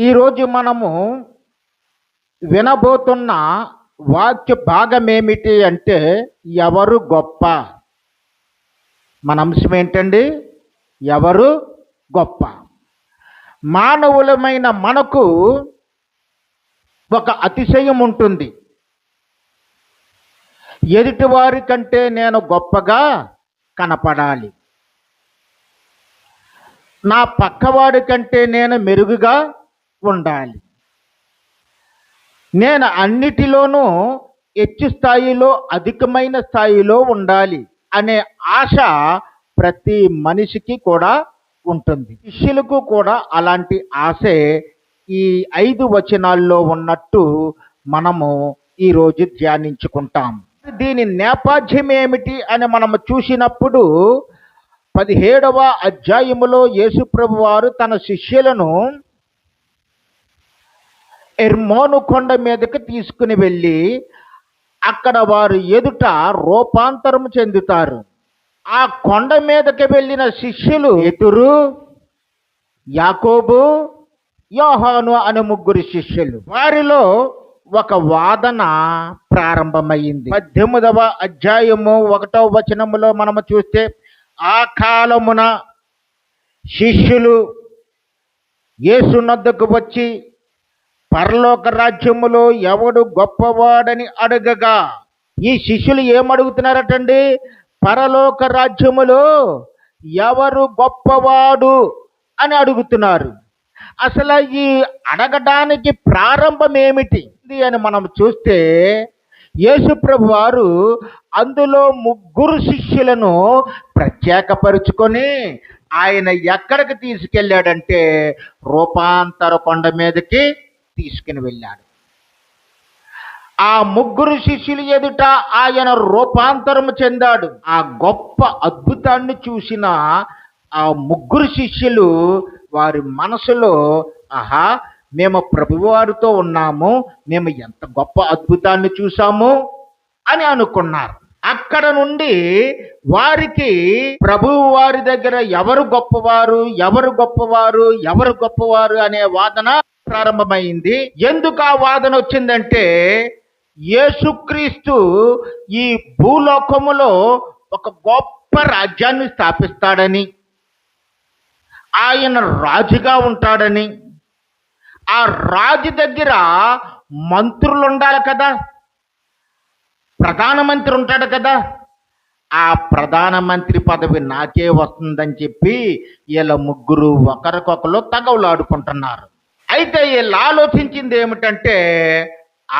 ఈరోజు మనము వినబోతున్న వాక్య భాగం ఏమిటి అంటే ఎవరు గొప్ప. మన అంశం ఏంటండి? ఎవరు గొప్ప. మానవులమైన మనకు ఒక అతిశయం ఉంటుంది. ఎదుటివారి కంటే నేను గొప్పగా కనపడాలి, నా పక్కవాడి కంటే నేను మెరుగుగా ఉండాలి, నేను అన్నిటిలోనూ హెచ్చు స్థాయిలో అధికమైన స్థాయిలో ఉండాలి అనే ఆశ ప్రతి మనిషికి కూడా ఉంటుంది. శిష్యులకు కూడా అలాంటి ఆశే ఈ 5 వచనాల్లో ఉన్నట్టు మనము ఈరోజు ధ్యానించుకుంటాం. దీని నేపథ్యం ఏమిటి అని మనము చూసినప్పుడు 17వ అధ్యాయములో యేసుప్రభు వారు తన శిష్యులను ఎర్మోను కొండ మీదకి తీసుకుని వెళ్ళి అక్కడ వారు ఎదుట రూపాంతరం చెందుతారు. ఆ కొండ మీదకి వెళ్ళిన శిష్యులు పేతురు, యాకోబు, యోహాను అనే 3 శిష్యులు. వారిలో ఒక వాదన ప్రారంభమైంది. 18వ అధ్యాయము 1వ వచనములో మనము చూస్తే, ఆ కాలమున శిష్యులు యేసునొద్దకు వచ్చి పరలోక రాజ్యములో ఎవడు గొప్పవాడని అడగగా, ఈ శిష్యులు ఏమడుగుతున్నారటండి? పరలోక రాజ్యములో ఎవరు గొప్పవాడు అని అడుగుతున్నారు. అసలు ఈ అడగడానికి ప్రారంభం ఏమిటి అని మనం చూస్తే, యేసుప్రభు వారు అందులో 3 శిష్యులను ప్రత్యేకపరుచుకొని ఆయన ఎక్కడికి తీసుకెళ్ళాడంటే రూపాంతర కొండ మీదకి తీసుకుని వెళ్ళాడు. ఆ 3 శిష్యులు ఎదుట ఆయన రూపాంతరం చెందాడు. ఆ గొప్ప అద్భుతాన్ని చూసిన ఆ 3 శిష్యులు వారి మనసులో, ఆహా, మేము ప్రభువారితో ఉన్నాము, మేము ఎంత గొప్ప అద్భుతాన్ని చూసాము అని అనుకున్నారు. అక్కడ నుండి వారికి ప్రభువు వారి దగ్గర ఎవరు గొప్పవారు, ఎవరు గొప్పవారు, ఎవరు గొప్పవారు అనే వాదన ప్రారంభమైంది. ఎందుకు ఆ వాదన వచ్చిందంటే, యేసుక్రీస్తు ఈ భూలోకములో ఒక గొప్ప రాజ్యాన్ని స్థాపిస్తాడని, ఆయన రాజుగా ఉంటాడని, ఆ రాజు దగ్గర మంత్రులు ఉండాలి కదా, ప్రధానమంత్రి ఉంటాడు కదా, ఆ ప్రధానమంత్రి పదవి నాకే వస్తుందని చెప్పి వీళ్ళ 3 ఒకరికొకరు తగవులాడుకుంటున్నారు. అయితే వీళ్ళు ఆలోచించింది ఏమిటంటే,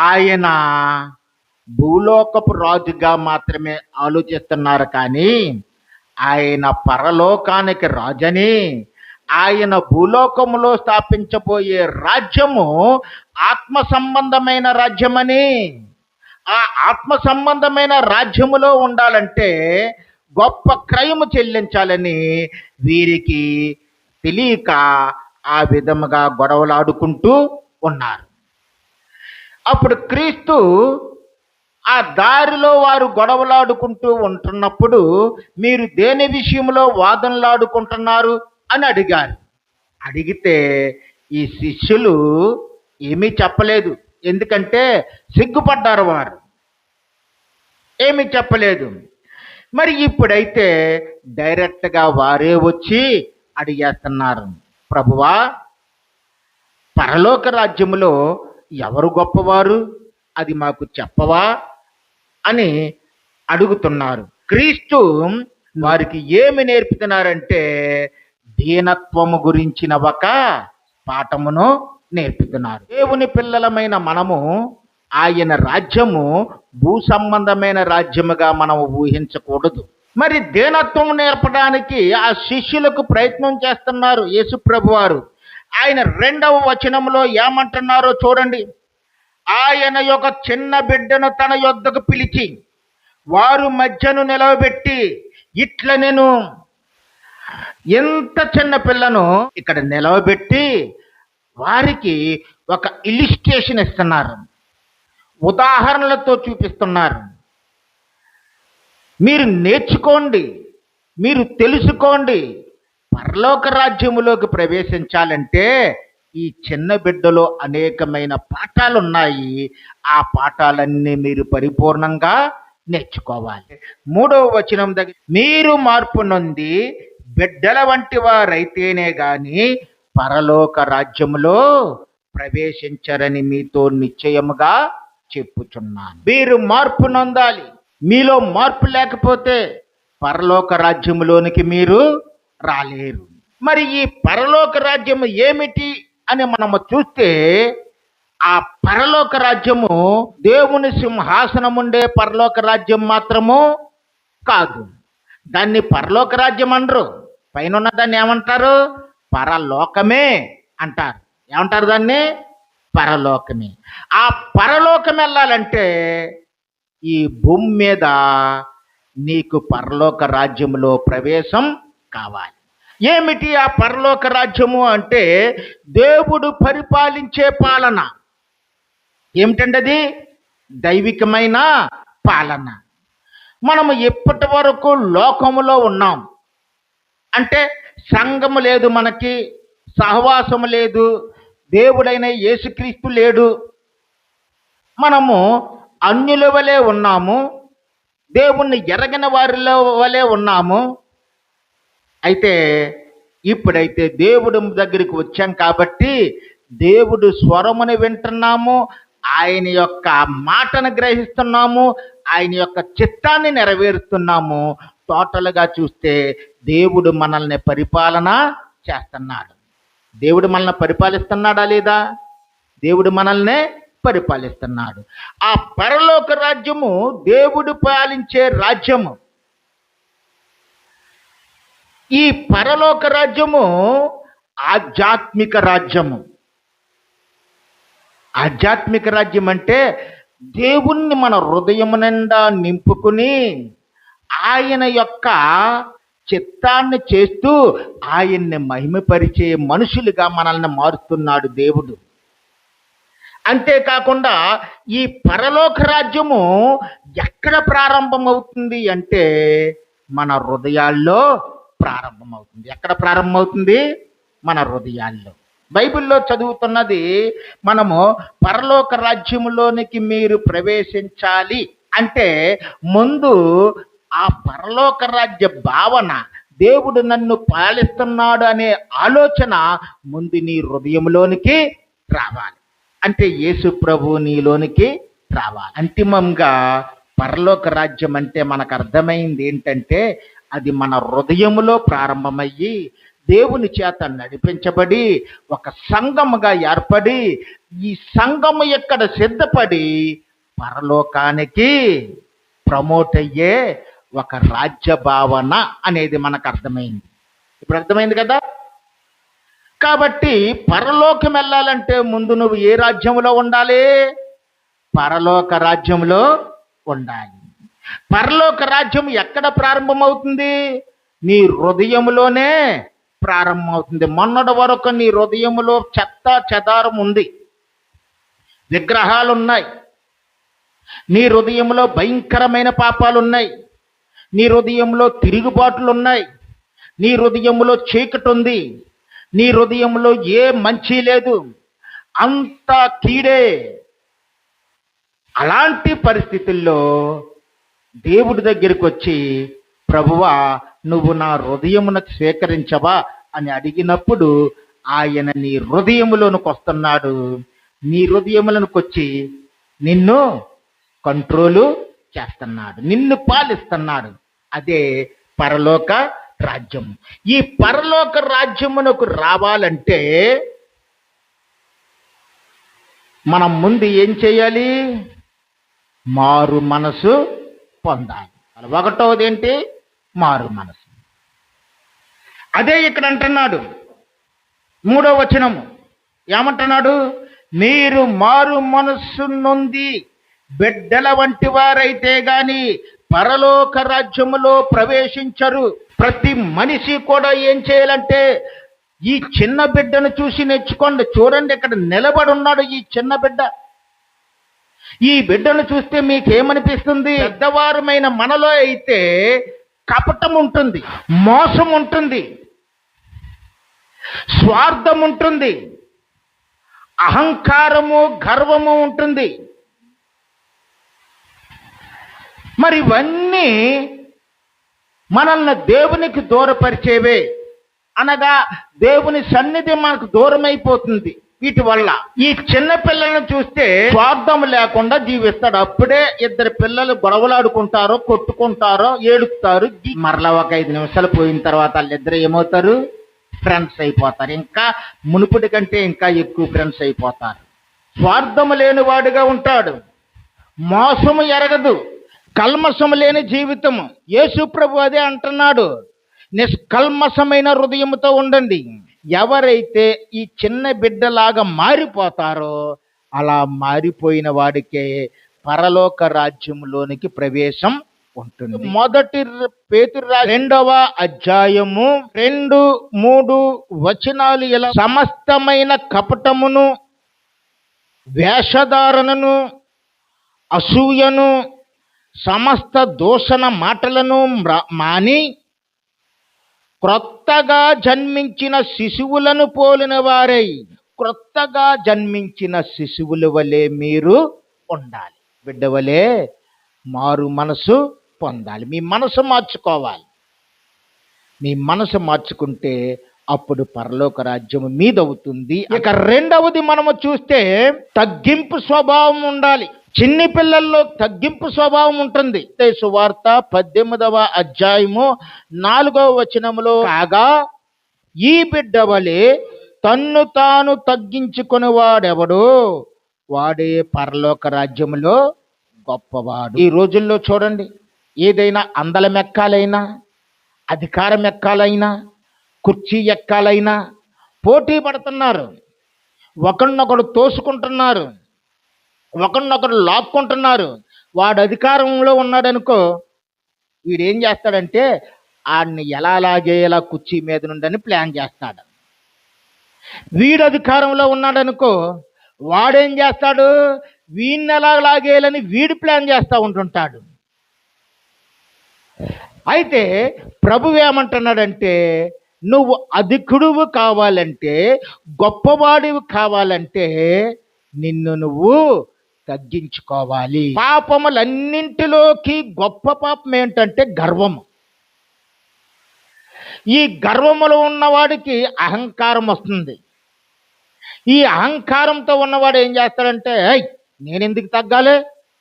ఆయన భూలోకపు రాజుగా మాత్రమే ఆలోచిస్తున్నారు, కానీ ఆయన పరలోకానికి రాజని, ఆయన భూలోకములో స్థాపించబోయే రాజ్యము ఆత్మ సంబంధమైన రాజ్యమని, ఆ ఆత్మ సంబంధమైన రాజ్యములో ఉండాలంటే గొప్ప క్రయము చెల్లించాలని వీరికి తెలియక ఆ విధముగా గొడవలాడుకుంటూ ఉన్నారు. అప్పుడు క్రీస్తు ఆ దారిలో వారు గొడవలాడుకుంటూ ఉంటున్నప్పుడు, మీరు దేని విషయంలో వాదనలాడుకుంటున్నారు అని అడిగారు. అడిగితే ఈ శిష్యులు ఏమీ చెప్పలేదు. ఎందుకంటే సిగ్గుపడ్డారు, వారు ఏమీ చెప్పలేదు. మరి ఇప్పుడైతే డైరెక్ట్గా వారే వచ్చి అడిగేస్తున్నారు, ప్రభువా, పరలోక రాజ్యములో ఎవరు గొప్పవారు, అది మాకు చెప్పవా అని అడుగుతున్నారు. క్రీస్తు వారికి ఏమి నేర్పుతున్నారంటే, దీనత్వము గురించిన ఒక పాఠమును నేర్పుతున్నారు. దేవుని పిల్లలమైన మనము ఆయన రాజ్యము భూ సంబంధమైన రాజ్యముగా మనము ఊహించకూడదు. మరి దీనత్వం నేర్పడానికి ఆ శిష్యులకు ప్రయత్నం చేస్తున్నారు యేసుప్రభు వారు. ఆయన 2వ వచనంలో ఏమంటున్నారో చూడండి. ఆయన ఒక చిన్న బిడ్డను తన యొద్దకు పిలిచి వారు మధ్యను నిలవబెట్టి ఇట్లా, నేను ఎంత చిన్న పిల్లను ఇక్కడ నిలవబెట్టి వారికి ఒక ఇలిస్ట్రేషన్ ఇస్తున్నారు, ఉదాహరణలతో చూపిస్తున్నారు. మీరు నేర్చుకోండి, మీరు తెలుసుకోండి, పరలోక రాజ్యములోకి ప్రవేశించాలంటే ఈ చిన్న బిడ్డలో అనేకమైన పాఠాలు ఉన్నాయి. ఆ పాఠాలన్నీ మీరు పరిపూర్ణంగా నేర్చుకోవాలి. 3వ వచనం దగ్గర, మీరు మార్పు నొంది బిడ్డల వంటి వారైతేనే గాని పరలోక రాజ్యములో ప్రవేశించరని మీతో నిశ్చయముగా చెప్పుచున్నాను. మీరు మార్పు నొందాలి. మీలో మార్పు లేకపోతే పరలోక రాజ్యములోనికి మీరు రాలేరు. మరి ఈ పరలోక రాజ్యము ఏమిటి అని మనము చూస్తే, ఆ పరలోక రాజ్యము దేవుని సింహాసనం ఉండే పరలోక రాజ్యం మాత్రము కాదు. దాన్ని పరలోక రాజ్యం అనరు. పైన దాన్ని ఏమంటారు? పరలోకమే అంటారు. ఏమంటారు దాన్ని? పరలోకమే. ఆ పరలోకం వెళ్ళాలంటే ఈ భూమి మీద నీకు పరలోక రాజ్యంలో ప్రవేశం కావాలి. ఏమిటి ఆ పరలోక రాజ్యము అంటే, దేవుడు పరిపాలించే పాలన. ఏమిటండి అది? దైవికమైన పాలన. మనము ఇప్పటి వరకు లోకములో ఉన్నాం. అంటే సంఘము లేదు, మనకి సహవాసము లేదు, దేవుడైన యేసుక్రీస్తు లేడు. మనము అన్యుల వలె ఉన్నాము, దేవుణ్ణి ఎరగని వారిలో వలె ఉన్నాము. అయితే ఇప్పుడైతే దేవుడు దగ్గరికి వచ్చాం కాబట్టి దేవుడు స్వరముని వింటున్నాము, ఆయన యొక్క మాటను గ్రహిస్తున్నాము, ఆయన యొక్క చిత్తాన్ని నెరవేరుస్తున్నాము. టోటల్గా చూస్తే దేవుడు మనల్ని పరిపాలన చేస్తున్నాడు. దేవుడు మనల్ని పరిపాలిస్తున్నాడా లేదా? దేవుడు మనల్ని పరిపాలిస్తున్నాడు. ఆ పరలోక రాజ్యము దేవుడు పాలించే రాజ్యము. ఈ పరలోక రాజ్యము ఆధ్యాత్మిక రాజ్యము. ఆధ్యాత్మిక రాజ్యం అంటే దేవుణ్ణి మన హృదయం నిండా నింపుకుని ఆయన యొక్క చిత్తాన్ని చేస్తూ ఆయన్ని మహిమపరిచే మనుషులుగా మనల్ని మారుస్తున్నాడు దేవుడు. అంతేకాకుండా ఈ పరలోక రాజ్యము ఎక్కడ ప్రారంభమవుతుంది అంటే మన హృదయాల్లో ప్రారంభమవుతుంది. ఎక్కడ ప్రారంభమవుతుంది? మన హృదయాల్లో. బైబిల్లో చదువుతున్నది మనము పరలోక రాజ్యములోనికి మీరు ప్రవేశించాలి అంటే ముందు ఆ పరలోక రాజ్య భావన, దేవుడు నన్ను పాలిస్తున్నాడు అనే ఆలోచన ముందు నీ హృదయంలోనికి రావాలి. అంటే యేసు ప్రభు నీలోనికి రావాలి. అంతిమంగా పరలోక రాజ్యం అంటే మనకు అర్థమైంది ఏంటంటే, అది మన హృదయములో ప్రారంభమయ్యి దేవుని చేత నడిపించబడి ఒక సంఘముగా ఏర్పడి ఈ సంఘము ఎక్కడ సిద్ధపడి పరలోకానికి ప్రమోట్ అయ్యే ఒక రాజ్య భావన అనేది మనకు అర్థమైంది. ఇప్పుడు అర్థమైంది కదా? కాబట్టి పరలోకం వెళ్ళాలంటే ముందు నువ్వు ఏ రాజ్యంలో ఉండాలి? పరలోక రాజ్యంలో ఉండాలి. పరలోక రాజ్యం ఎక్కడ ప్రారంభమవుతుంది? నీ హృదయంలోనే ప్రారంభమవుతుంది. మొన్నటి వరకు నీ హృదయంలో చెత్త చెదారం ఉంది, విగ్రహాలు ఉన్నాయి, నీ హృదయంలో భయంకరమైన పాపాలు ఉన్నాయి, నీ హృదయంలో తిరుగుబాట్లు ఉన్నాయి, నీ హృదయంలో చీకటి ఉంది, నీ హృదయంలో ఏ మంచి లేదు, అంతా కీడే. అలాంటి పరిస్థితుల్లో దేవుడి దగ్గరికి వచ్చి, ప్రభువా నువ్వు నా హృదయమునకు స్వీకరించవా అని అడిగినప్పుడు ఆయన నీ హృదయములోనికి వస్తున్నాడు. నీ హృదయములోనికి వచ్చి నిన్ను కంట్రోలు చేస్తున్నాడు, నిన్ను పాలిస్తున్నాడు. అదే పరలోక రాజ్యం. ఈ పరలోక రాజ్యమునకు రావాలంటే మనం ముందు ఏం చేయాలి? మారు మనసు పొందాలి. ఒకటవది ఏంటి? మారు మనసు. అదే ఇక్కడ అంటున్నాడు 3వ వచనము. ఏమంటున్నాడు? మీరు మారు మనస్సు నొంది బిడ్డల వంటి వారైతే గాని పరలోక రాజ్యములో ప్రవేశించరు. ప్రతి మనిషి కూడా ఏం చేయాలంటే ఈ చిన్న బిడ్డను చూసి నేర్చుకోండి. చూడండి, ఇక్కడ నిలబడి ఉన్నాడు ఈ చిన్న బిడ్డ. ఈ బిడ్డను చూస్తే మీకేమనిపిస్తుంది? పెద్దవారమైన మనలో అయితే కపటం ఉంటుంది, మోసం ఉంటుంది, స్వార్థం ఉంటుంది, అహంకారము, గర్వము ఉంటుంది. మరి ఇవన్నీ మనల్ని దేవునికి దూరపరిచేవే. అనగా దేవుని సన్నిధి మనకు దూరమైపోతుంది వీటి వల్ల. ఈ చిన్న పిల్లలను చూస్తే స్వార్థం లేకుండా జీవిస్తాడు. అప్పుడే ఇద్దరు పిల్లలు గొడవలాడుకుంటారో, కొట్టుకుంటారో, ఏడుపుతారు. మరలా ఒక 5 నిమిషాలు పోయిన తర్వాత వాళ్ళిద్దరు ఏమవుతారు? ఫ్రెండ్స్ అయిపోతారు. ఇంకా మునుపటి కంటే ఇంకా ఎక్కువ ఫ్రెండ్స్ అయిపోతారు. స్వార్థము లేని వాడిగా ఉంటాడు. మోసము ఎరగదు, కల్మషము లేని జీవితము. యేసు ప్రభు అదే అంటున్నాడు, నిష్కల్మషమైన హృదయముతో ఉండండి. ఎవరైతే ఈ చిన్న బిడ్డలాగా మారిపోతారో అలా మారిపోయిన వాడికే పరలోక రాజ్యంలోనికి ప్రవేశం ఉంటుంది. మొదటి పేతురు 2వ అధ్యాయము 2-3 వచనాలు ఇలా: సమస్తమైన కపటమును, వేషధారణను, అసూయను, సమస్త దూషణ మాటలను మాని క్రొత్తగా జన్మించిన శిశువులను పోలిన వారై, క్రొత్తగా జన్మించిన శిశువుల వలె మీరు ఉండాలి. బిడ్డ వలె మారు మనసు పొందాలి. మీ మనసు మార్చుకోవాలి. మీ మనసు మార్చుకుంటే అప్పుడు పరలోక రాజ్యం మీదవుతుంది. ఇక రెండవది మనము చూస్తే తగ్గింపు స్వభావం ఉండాలి. చిన్ని పిల్లల్లో తగ్గింపు స్వభావం ఉంటుంది. సువార్త 18వ అధ్యాయము 4వ వచనములో, కాగా ఈ బిడ్డ వలె తన్ను తాను తగ్గించుకునేవాడెవడో వాడే పరలోక రాజ్యములో గొప్పవాడు. ఈ రోజుల్లో చూడండి, ఏదైనా అందలం ఎక్కాలైనా, అధికారం ఎక్కాలైనా, కుర్చీ ఎక్కాలైనా పోటీ పడుతున్నారు. ఒకరినొకడు తోసుకుంటున్నారు, ఒకరినొకరు లాక్కుంటున్నారు. వాడు అధికారంలో ఉన్నాడనుకో, వీడేం చేస్తాడంటే ఆడిని ఎలా లాగేయాలా కుర్చీ మీద నుండని ప్లాన్ చేస్తాడు. వీడు అధికారంలో ఉన్నాడనుకో, వాడేం చేస్తాడు? వీడిని ఎలా లాగేయాలని వీడు ప్లాన్ చేస్తూ ఉంటుంటాడు. అయితే ప్రభు ఏమంటున్నాడంటే, నువ్వు అధికుడువు కావాలంటే, గొప్పవాడివి కావాలంటే నిన్ను నువ్వు తగ్గించుకోవాలి. పాపములన్నింటిలోకి గొప్ప పాపం ఏంటంటే గర్వము. ఈ గర్వములో ఉన్నవాడికి అహంకారం వస్తుంది. ఈ అహంకారంతో ఉన్నవాడు ఏం చేస్తాడంటే, నేను ఎందుకు తగ్గాలి,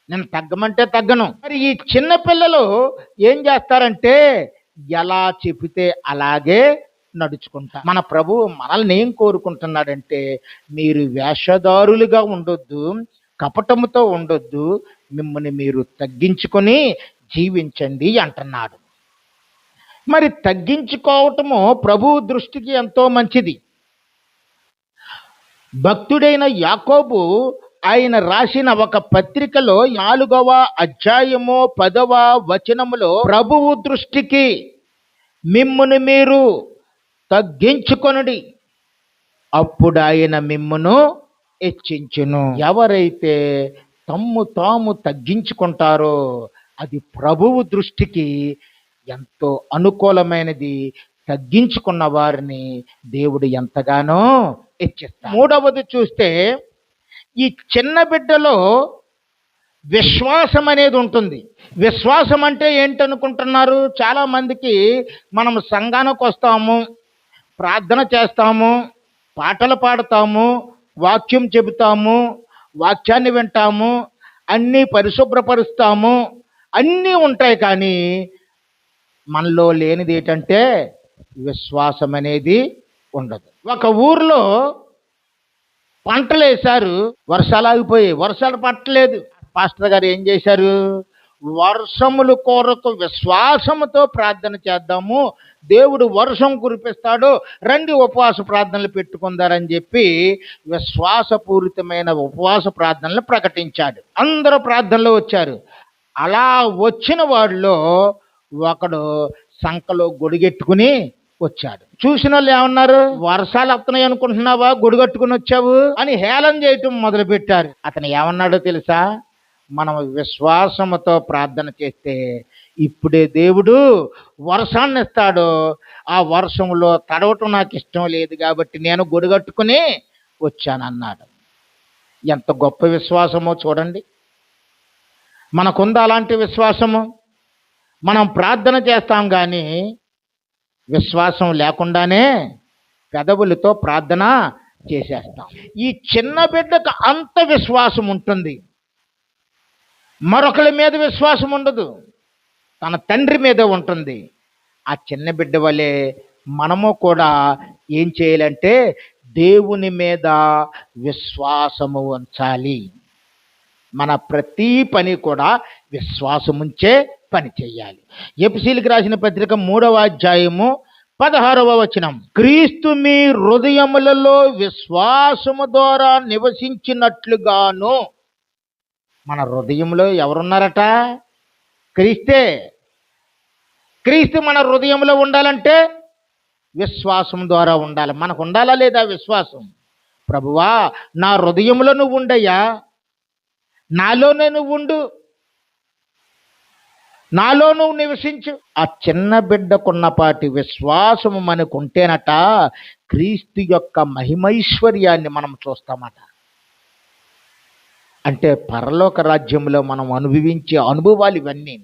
నేను తగ్గమంటే తగ్గను. మరి ఈ చిన్న పిల్లలు ఏం చేస్తారంటే ఎలా చెబితే అలాగే నడుచుకుంటా. మన ప్రభువు మనల్ని ఏం కోరుకుంటున్నాడంటే, మీరు వేషధారులుగా ఉండొద్దు, కపటముతో ఉండొద్దు, మిమ్మల్ని మీరు తగ్గించుకొని జీవించండి అంటున్నాడు. మరి తగ్గించుకోవటము ప్రభువు దృష్టికి ఎంతో మంచిది. భక్తుడైన యాకోబు ఆయన రాసిన ఒక పత్రికలో 4వ అధ్యాయము 10వ వచనములో, ప్రభువు దృష్టికి మిమ్మును మీరు తగ్గించుకొనుడి, అప్పుడు ఆయన మిమ్మును హెచ్చించును. ఎవరైతే తమ్ము తాము తగ్గించుకుంటారో అది ప్రభువు దృష్టికి ఎంతో అనుకూలమైనది. తగ్గించుకున్న వారిని దేవుడు ఎంతగానో హెచ్చిస్తాడు. మూడవది చూస్తే, ఈ చిన్న బిడ్డలో విశ్వాసం అనేది ఉంటుంది. విశ్వాసం అంటే ఏంటనుకుంటున్నారు? చాలామందికి మనం సంఘానికి వస్తాము, ప్రార్థన చేస్తాము, పాటలు పాడతాము, వాక్యం చెబుతాము, వాక్యాన్ని వింటాము, అన్నీ పరిశుభ్రపరుస్తాము, అన్నీ ఉంటాయి. కానీ మనలో లేనిది ఏంటంటే విశ్వాసం అనేది ఉండదు. ఒక ఊర్లో పంటలు వేశారు, వర్షాలు ఆగిపోయాయి, వర్షాలు పట్టలేదు. పాస్టర్ గారు ఏం చేశారు? వర్షముల కొరకు విశ్వాసముతో ప్రార్థన చేద్దాము, దేవుడు వర్షం కురిపిస్తాడు, రండి ఉపవాస ప్రార్థనలు పెట్టుకుందారని చెప్పి విశ్వాసపూరితమైన ఉపవాస ప్రార్థనలు ప్రకటించాడు. అందరూ ప్రార్థనలో వచ్చారు. అలా వచ్చిన వాడిలో ఒకడు సంకలో గొడిగెట్టుకుని వచ్చాడు. చూసిన వాళ్ళు ఏమన్నారు? వర్షాలు వస్తున్నాయి అనుకుంటున్నావా, గొడుగట్టుకుని వచ్చావు అని హేళన చేయటం మొదలుపెట్టారు. అతను ఏమన్నాడో తెలుసా? మనం విశ్వాసముతో ప్రార్థన చేస్తే ఇప్పుడే దేవుడు వర్షాన్ని ఇస్తాడు. ఆ వర్షంలో తడవటం నాకు ఇష్టం లేదు కాబట్టి నేను గొడుగట్టుకుని వచ్చానన్నాడు. ఎంత గొప్ప విశ్వాసమో చూడండి. మనకుందా అలాంటి విశ్వాసము? మనం ప్రార్థన చేస్తాం కానీ విశ్వాసం లేకుండానే పెదవులతో ప్రార్థన చేసేస్తాం. ఈ చిన్న బిడ్డకు అంత విశ్వాసం ఉంటుంది, మరొకరి మీద విశ్వాసం ఉండదు, తన తండ్రి మీద ఉంటుంది. ఆ చిన్న బిడ్డ వలె మనము కూడా ఏం చేయాలంటే దేవుని మీద విశ్వాసము ఉంచాలి. మన ప్రతి పని కూడా విశ్వాసముంచే పని చేయాలి. ఎఫెసీయులకు రాసిన పత్రిక 3వ అధ్యాయము 16వ వచనం, క్రీస్తు మీ హృదయములలో విశ్వాసము ద్వారా నివసించినట్లుగాను. మన హృదయంలో ఎవరున్నారట? క్రీస్తే. క్రీస్తు మన హృదయంలో ఉండాలంటే విశ్వాసం ద్వారా ఉండాలి. మనకు ఉండాలా లేదా విశ్వాసం? ప్రభువా, నా హృదయంలో నువ్వు ఉండయ్యా, నాలోనే నువ్వు ఉండు, నాలో నువ్వు నివసించు. ఆ చిన్న బిడ్డకున్నపాటి విశ్వాసము మనకు ఉంటేనట క్రీస్తు యొక్క మహిమైశ్వర్యాన్ని మనం చూస్తామట. అంటే పరలోక రాజ్యంలో మనం అనుభవించే అనుభవాలు ఇవన్నీ,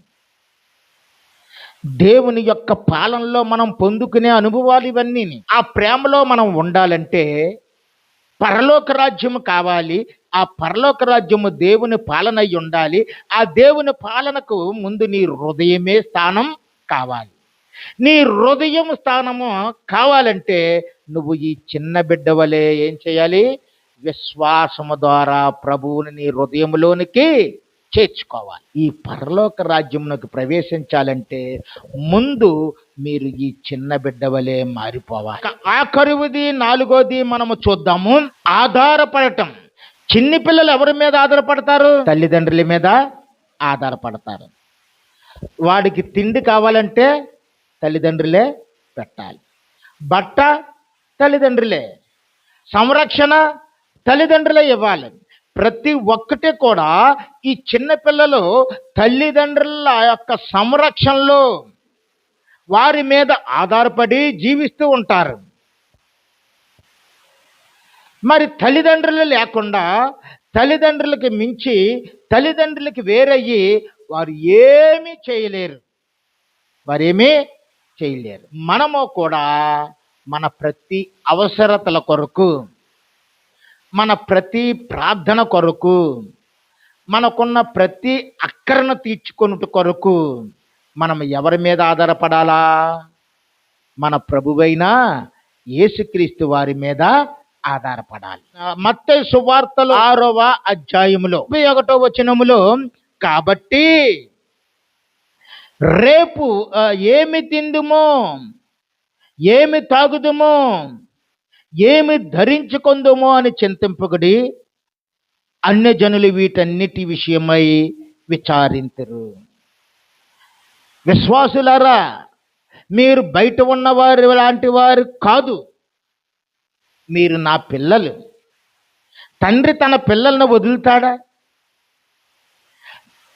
దేవుని యొక్క పాలనలో మనం పొందుకునే అనుభవాలు ఇవన్నీ. ఆ ప్రేమలో మనం ఉండాలంటే పరలోక రాజ్యము కావాలి. ఆ పరలోక రాజ్యము దేవుని పాలన అయి ఉండాలి. ఆ దేవుని పాలనకు ముందు నీ హృదయమే స్థానం కావాలి. నీ హృదయం స్థానము కావాలంటే నువ్వు ఈ చిన్న బిడ్డ వలె ఏం చేయాలి? విశ్వాసము ద్వారా ప్రభువుని నీ హృదయంలోనికి చేర్చుకోవాలి. ఈ పరలోక రాజ్యమునకు ప్రవేశించాలంటే ముందు మీరు ఈ చిన్న బిడ్డ వలె మారిపోవాలి. ఆఖరిది 4వది మనము చూద్దాము, ఆధారపడటం. చిన్ని పిల్లలు ఎవరి మీద ఆధారపడతారు? తల్లిదండ్రుల మీద ఆధారపడతారు. వాడికి తిండి కావాలంటే తల్లిదండ్రులే పెట్టాలి, బట్ట తల్లిదండ్రులే, సంరక్షణ తల్లిదండ్రులే ఇవ్వాలి. ప్రతి ఒక్కటి కూడా ఈ చిన్నపిల్లలు తల్లిదండ్రుల యొక్క సంరక్షణలో వారి మీద ఆధారపడి జీవిస్తూ ఉంటారు. మరి తల్లిదండ్రులు లేకుండా తల్లిదండ్రులకి మించి తల్లిదండ్రులకి వేరయ్యి వారు ఏమీ చేయలేరు, వారేమీ చేయలేరు. మనము కూడా మన ప్రతి అవసరతల కొరకు, మన ప్రతి ప్రార్థన కొరకు, మనకున్న ప్రతి అక్కరను తీర్చుకొనుట కొరకు మనం ఎవరి మీద ఆధారపడాలా? మన ప్రభువైన యేసుక్రీస్తు వారి మీద ఆధారపడాలి. మత్తయి సువార్తలు 6వ అధ్యాయములో 21వ వచనములో, కాబట్టి రేపు ఏమి తిందుమో, ఏమి తాగుదుమో, ఏమి ధరించుకొందుమో అని చింతింపకుడి, అన్యజనులు వీటన్నిటి విషయమై విచారింతురు. విశ్వాసులారా, మీరు బయట ఉన్నవారు లాంటి వారు కాదు, మీరు నా పిల్లలు. తండ్రి తన పిల్లలను వదులుతాడా?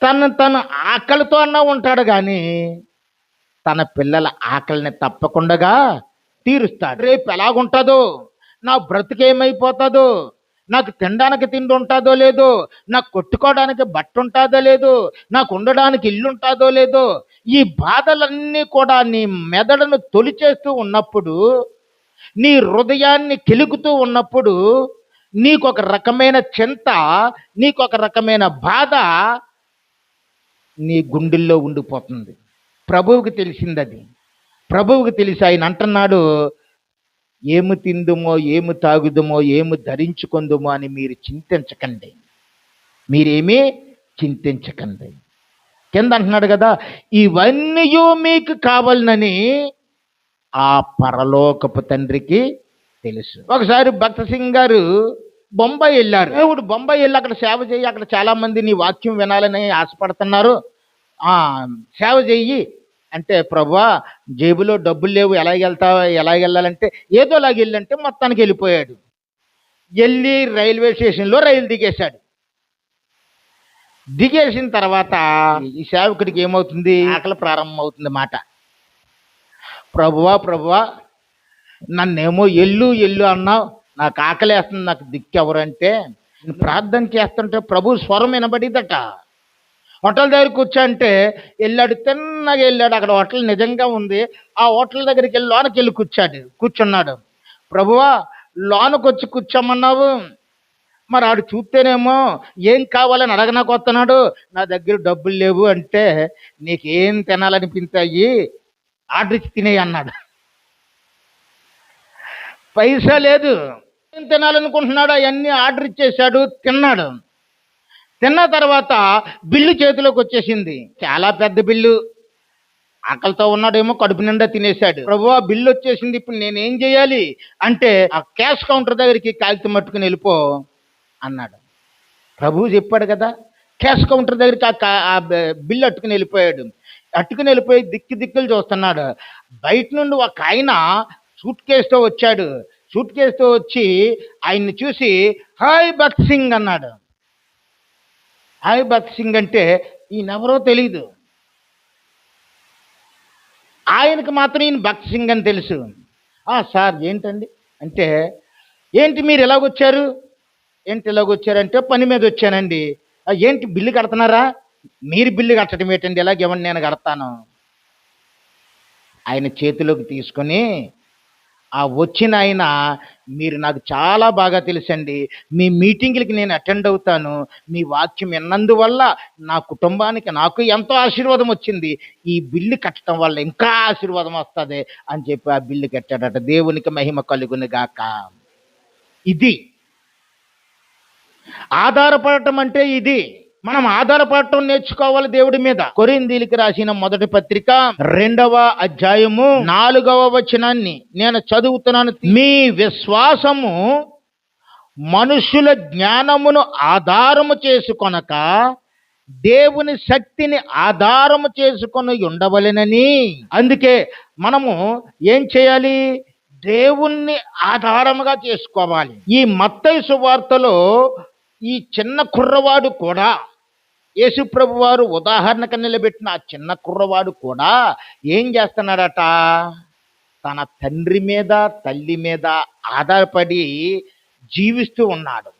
తను ఆకలితో అన్నా ఉంటాడు కానీ తన పిల్లల ఆకలిని తప్పకుండా తీరుస్తాడు. రేపు ఎలాగుంటుందో, నా బ్రతుకేమైపోతుందో, నాకు తినడానికి తిండి ఉంటుందో లేదో, నాకు కొట్టుకోవడానికి బట్ట ఉంటుందో లేదో, నాకు ఉండడానికి ఇల్లు ఉంటుందో లేదో, ఈ బాధలన్నీ కూడా నీ మెదడును తొలిచేస్తూ ఉన్నప్పుడు, నీ హృదయాన్ని కెలుగుతూ ఉన్నప్పుడు నీకు ఒక రకమైన చింత, నీకు ఒక రకమైన బాధ నీ గుండెల్లో ఉండిపోతుంది. ప్రభువుకి తెలిసింది అది. ప్రభువుకి తెలిసి ఆయన అంటున్నాడు, ఏమి తిందుమో, ఏమి తాగుదుమో, ఏమి ధరించుకుందుమో అని మీరు చింతించకండి, మీరేమీ చింతించకండి. కింద అంటున్నాడు కదా, ఇవన్నీ మీకు కావాలనని ఆ పరలోకపు తండ్రికి తెలుసు. ఒకసారి భక్త సింగ్ గారు బొంబాయి వెళ్ళారు. దేవుడు బొంబాయి వెళ్ళి అక్కడ సేవ చేయి, అక్కడ చాలామంది నీ వాక్యం వినాలని ఆశపడుతున్నారు, సేవ చెయ్యి అంటే, ప్రభువా జేబులో డబ్బులు లేవు, ఎలాగెళ్ళాలంటే ఏదోలాగా వెళ్ళంటే మొత్తానికి వెళ్ళిపోయాడు. వెళ్ళి రైల్వే స్టేషన్లో రైలు దిగేశాడు. దిగేసిన తర్వాత ఈ సేవకుడికి ఏమవుతుంది? ఆకలి ప్రారంభం అవుతుంది మాట. ప్రభువా నన్నేమో ఎల్లు అన్నావు, నాకు ఆకలి వేస్తుంది, నాకు దిక్కు ఎవరంటే ప్రార్థన చేస్తుంటే ప్రభు స్వరం వినబడిదట. హోటల్ దగ్గర కూర్చోంటే వెళ్ళాడు, తిన్నగా వెళ్ళాడు. అక్కడ హోటల్ నిజంగా ఉంది. ఆ హోటల్ దగ్గరికి వెళ్ళి లోనకి వెళ్ళి కూర్చున్నాడు. ప్రభువా, లోనకు వచ్చి కూర్చోమన్నావు, మరి ఆడు చూస్తేనేమో ఏం కావాలని అడగనాకు వస్తున్నాడు. నా దగ్గర డబ్బులు లేవు అంటే, నీకేం తినాలనిపించాయి ఆర్డర్ ఇచ్చి తినేయి అన్నాడు. పైసా లేదు, ఏం తినాలనుకుంటున్నాడు అవన్నీ ఆర్డర్ ఇచ్చేశాడు, తిన్నాడు. తిన్న తర్వాత బిల్లు చేతిలోకి వచ్చేసింది, చాలా పెద్ద బిల్లు. ఆకలితో ఉన్నాడేమో, కడుపు నిండా తినేశాడు. ప్రభువా, బిల్లు వచ్చేసింది, ఇప్పుడు నేనేం చేయాలి అంటే, ఆ క్యాష్ కౌంటర్ దగ్గరికి కాగితం పట్టుకుని వెళ్ళిపో అన్నాడు. ప్రభువు చెప్పాడు కదా. క్యాష్ కౌంటర్ దగ్గరికి ఆ బిల్లు అట్టుకుని వెళ్ళిపోయాడు. అట్టుకుని వెళ్ళిపోయి దిక్కులు చూస్తున్నాడు. బయట నుండి ఒక ఆయన సూట్ కేసుతో వచ్చాడు. సూట్ కేసుతో వచ్చి ఆయన్ని చూసి హాయ్ భగత్ సింగ్ అన్నాడు. హాయ్ భగత్ సింగ్ అంటే ఈయనెవరో తెలియదు. ఆయనకు మాత్రం ఈయన భగత్ సింగ్ అని తెలుసు. సార్ ఏంటండి అంటే, ఏంటి మీరు ఎలాగొచ్చారు? ఏంటి ఇలాగొచ్చారంటే, పని మీద వచ్చానండి. ఏంటి బిల్లు కడుతున్నారా? మీరు బిల్లు కట్టడం ఏంటండి, ఎలాగేమని నేను కడతాను. ఆయన చేతిలోకి తీసుకొని వచ్చిన ఆయన, మీరు నాకు చాలా బాగా తెలుసండి, మీ మీటింగ్లకి నేను అటెండ్ అవుతాను, మీ వాక్యం విన్నందువల్ల నా కుటుంబానికి నాకు ఎంతో ఆశీర్వాదం వచ్చింది, ఈ బిల్లు కట్టడం వల్ల ఇంకా ఆశీర్వాదం వస్తుంది అని చెప్పి ఆ బిల్లు కట్టాడట. దేవునికి మహిమ కలుగును గాక. ఇది ఆధారపడటం అంటే ఇది. మనం ఆధారపడటం నేర్చుకోవాలి దేవుడి మీద. కొరింథీయులకు రాసిన మొదటి పత్రిక 2వ అధ్యాయము 4వ వచనాన్ని నేను చదువుతున్నాను. మీ విశ్వాసము మనుషుల జ్ఞానమును ఆధారము చేసుకొనక దేవుని శక్తిని ఆధారము చేసుకొని ఉండవలెనని. అందుకే మనము ఏం చేయాలి? దేవుణ్ణి ఆధారముగా చేసుకోవాలి. ఈ మత్తయి సువార్తలో ఈ చిన్న కుర్రవాడు కూడా, యేసుప్రభు వారు ఉదాహరణకు నిలబెట్టిన ఆ చిన్న కుర్రవాడు కూడా ఏం చేస్తున్నాడట? తన తండ్రి మీద తల్లి మీద ఆధారపడి జీవిస్తూ ఉన్నాడు.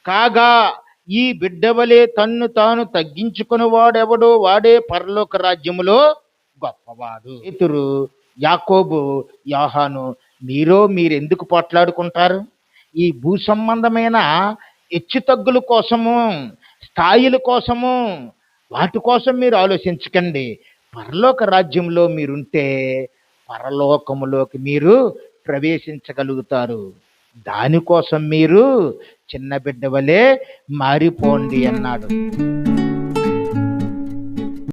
కాగా ఈ బిడ్డవలే తన్ను తాను తగ్గించుకుని వాడెవడో వాడే పరలోక రాజ్యములో గొప్పవాడు. పేతురు, యాకోబు, యోహాను, మీరెందుకు పోట్లాడుకుంటారు? ఈ భూ సంబంధమైన హెచ్చుతగ్గుల కోసము, స్థాయిల కోసము, వాటి కోసం మీరు ఆలోచించకండి. పరలోక రాజ్యంలో మీరుంటే పరలోకములోకి మీరు ప్రవేశించగలుగుతారు. దానికోసం మీరు చిన్న బిడ్డ వలె మారిపోండి అన్నాడు.